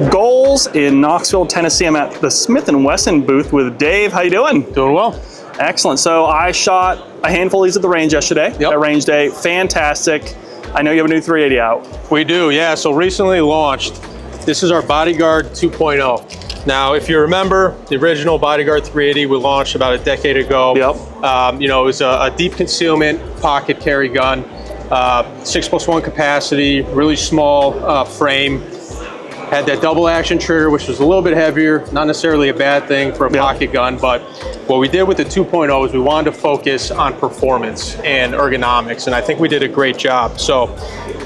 Goals in Knoxville, Tennessee. I'm at the Smith & Wesson booth with Dave. How you doing? Doing well. Excellent. So I shot a handful of these at the range yesterday. Yep. At range day. Fantastic. I know you have a new 380 out. We do, yeah. So recently launched, this is our Bodyguard 2.0. Now, if you remember, the original Bodyguard 380 we launched about a decade ago. Yep. You know, it was a deep concealment pocket carry gun, 6+1 capacity, really small frame. Had that double action trigger, which was a little bit heavier, not necessarily a bad thing for a pocket gun, but what we did with the 2.0 is we wanted to focus on performance and ergonomics, and I think we did a great job. So,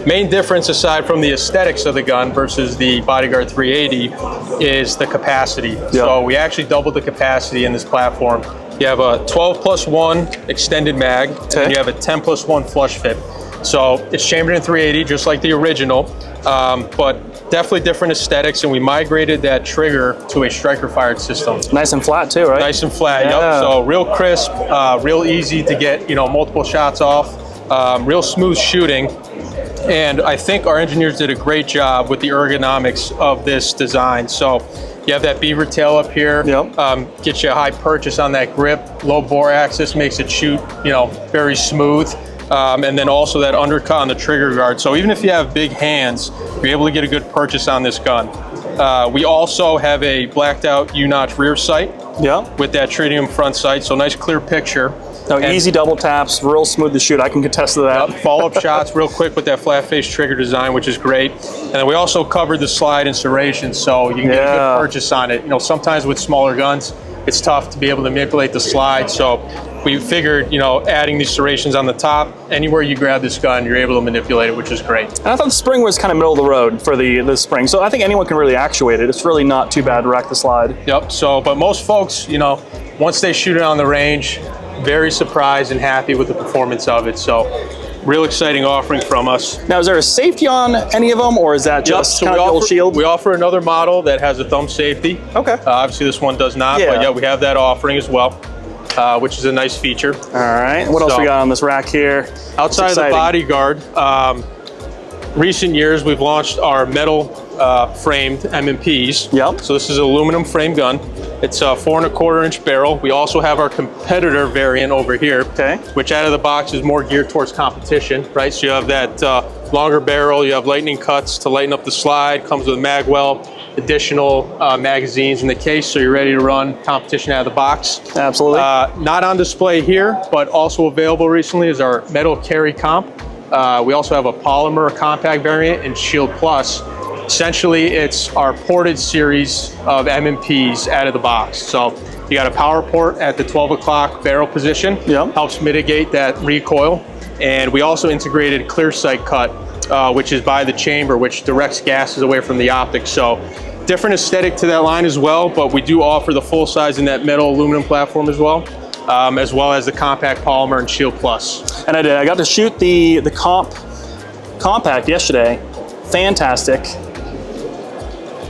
main difference aside from the aesthetics of the gun versus the Bodyguard 380 is the capacity. Yep. So we actually doubled the capacity in this platform. You have a 12+1 extended mag, and you have a 10+1 flush fit. So it's chambered in 380, just like the original, but definitely different aesthetics, and we migrated that trigger to a striker fired system. Nice and flat too, right? Nice and flat, yep. So real crisp, real easy to get, you know, multiple shots off, real smooth shooting. And I think our engineers did a great job with the ergonomics of this design. So you have that beaver tail up here, get you a high purchase on that grip, low bore axis makes it shoot, you know, very smooth. And then also that undercut on the trigger guard. So even if you have big hands, you're able to get a good purchase on this gun. We also have a blacked out U-notch rear sight with that tritium front sight. So nice clear picture. No, easy double taps, real smooth to shoot. I can contest to that. Follow-up shots real quick with that flat face trigger design, which is great. And then we also covered the slide and serration, so you can get a good purchase on it. You know, sometimes with smaller guns, it's tough to be able to manipulate the slide. So we figured, you know, adding these serrations on the top, anywhere you grab this gun, you're able to manipulate it, which is great. And I thought the spring was kind of middle of the road for the spring. So I think anyone can really actuate it. It's really not too bad to rack the slide. Yep, so, but most folks, you know, once they shoot it on the range, very surprised and happy with the performance of it. So real exciting offering from us. Now, is there a safety on any of them, or is that just kind of the old shield? We offer another model that has a thumb safety. Okay. Obviously this one does not, but yeah, we have that offering as well. Which is a nice feature. All right, what else we got on this rack here? Outside of the Bodyguard, recent years we've launched our metal framed M&Ps. Yep. So this is an aluminum frame gun. It's a 4¼ inch barrel. We also have our competitor variant over here, which out of the box is more geared towards competition, right? So you have that longer barrel, you have lightning cuts to lighten up the slide, comes with a mag well, additional magazines in the case, so you're ready to run competition out of the box. Absolutely. Not on display here, but also available recently is our metal carry comp. We also have a polymer compact variant in Shield Plus. Essentially, it's our ported series of M&Ps out of the box. So you got a power port at the 12 o'clock barrel position, helps mitigate that recoil. And we also integrated clear sight cut, which is by the chamber, which directs gases away from the optics. So different aesthetic to that line as well, but we do offer the full size in that metal aluminum platform as well as the compact polymer and Shield Plus. And I got to shoot the compact yesterday. Fantastic.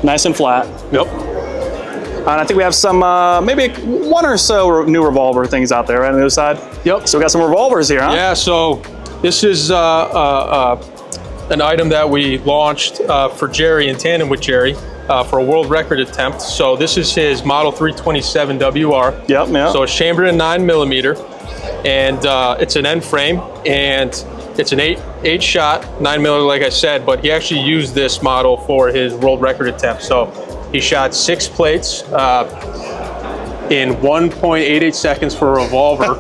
Nice and flat. Yep. And I think we have some, maybe one or so new revolver things out there, right on the other side. Yep. So we got some revolvers here, huh? Yeah, so this is an item that we launched for Jerry, in tandem with Jerry, for a world record attempt. So this is his Model 327 WR. Yep. So it's chambered in 9mm, and it's an end frame, and it's an eight shot 9mm, like I said, but he actually used this model for his world record attempt. So he shot 6 plates in 1.88 seconds for a revolver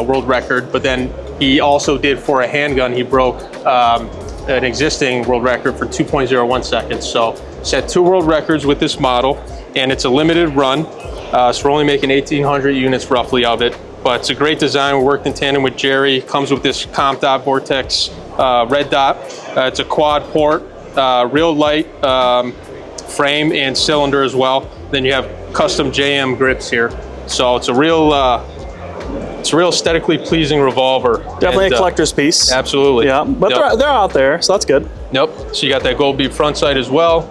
world record, but then he also did for a handgun, he broke an existing world record for 2.01 seconds. So set 2 world records with this model, and it's a limited run. So we're only making 1,800 units roughly of it, but it's a great design. We worked in tandem with Jerry. Comes with this Comp Dot Vortex red dot. It's a quad port, real light frame and cylinder as well. Then you have custom JM grips here. So it's a real aesthetically pleasing revolver. Definitely a collector's piece. Absolutely. Yeah, but they're out there, so that's good. Yep. So you got that gold bead front sight as well.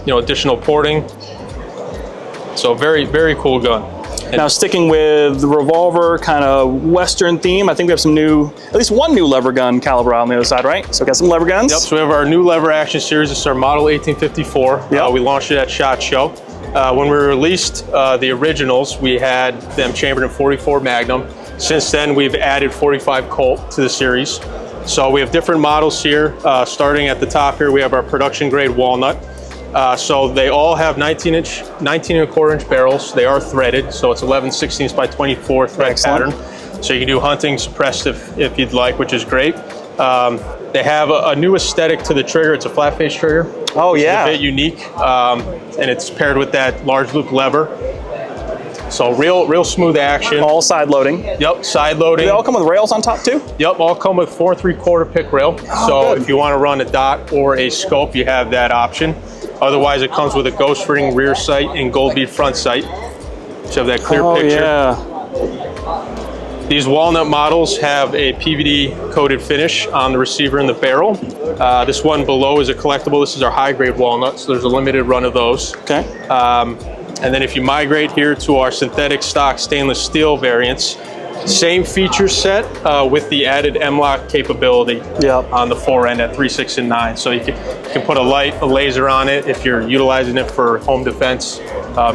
You know, additional porting. So very, very cool gun. Now, sticking with the revolver kind of Western theme, I think we have some new, at least one new lever gun caliber on the other side, right? So we got some lever guns. Yep, so we have our new lever action series. This is our model 1854. Yep. We launched it at SHOT Show. When we released the originals, we had them chambered in 44 Magnum. Since then, we've added 45 Colt to the series. So we have different models here. Starting at the top here, we have our production grade walnut. So they all have 19 1/4 inch barrels. They are threaded, so it's 11/16 by 24 thread Excellent. pattern. So you can do hunting suppressed if you'd like, which is great. They have a new aesthetic to the trigger. It's a flat face trigger. Oh, yeah. It's a bit unique, and it's paired with that large loop lever. So real smooth action. All side loading. Yep, side loading. Do they all come with rails on top too? Yep, all come with 4 3/4 pick rail. Oh, so good. if you want to run a dot or a scope, you have that option. Otherwise, it comes with a ghost ring rear sight and gold bead front sight. So you have that clear picture. Yeah. These walnut models have a PVD coated finish on the receiver and the barrel. This one below is a collectible. This is our high grade walnut, so there's a limited run of those. Okay. And then if you migrate here to our synthetic stock stainless steel variants, same feature set with the added M-LOK capability on the fore end at 3, 6, and 9. So you can put a light, a laser on it if you're utilizing it for home defense.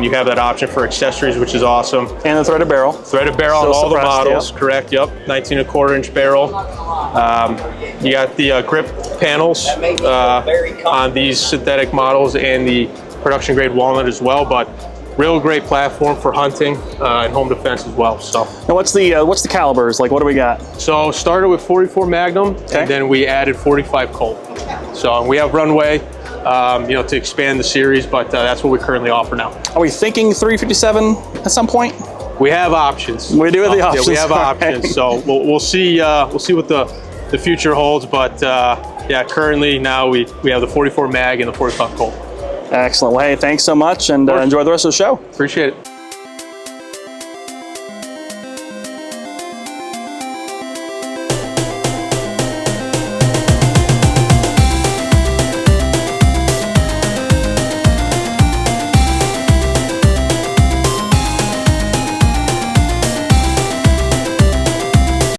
You have that option for accessories, which is awesome. And the threaded barrel. Threaded barrel on all the models, correct, yep. 19 1/4 inch barrel. You got the grip panels on these synthetic models and the production grade walnut as well, but real great platform for hunting and home defense as well. So, and what's the calibers? Like, what do we got? So started with 44 Magnum, and then we added 45 Colt. So we have runway, to expand the series, but that's what we currently offer now. Are we thinking 357 at some point? We have options. We do have the options. Yeah, we have options. So we'll see. We'll see what the future holds. But yeah, currently now we have the 44 Mag and the 45 Colt. Excellent. Well, hey, thanks so much, and enjoy the rest of the show. Appreciate it.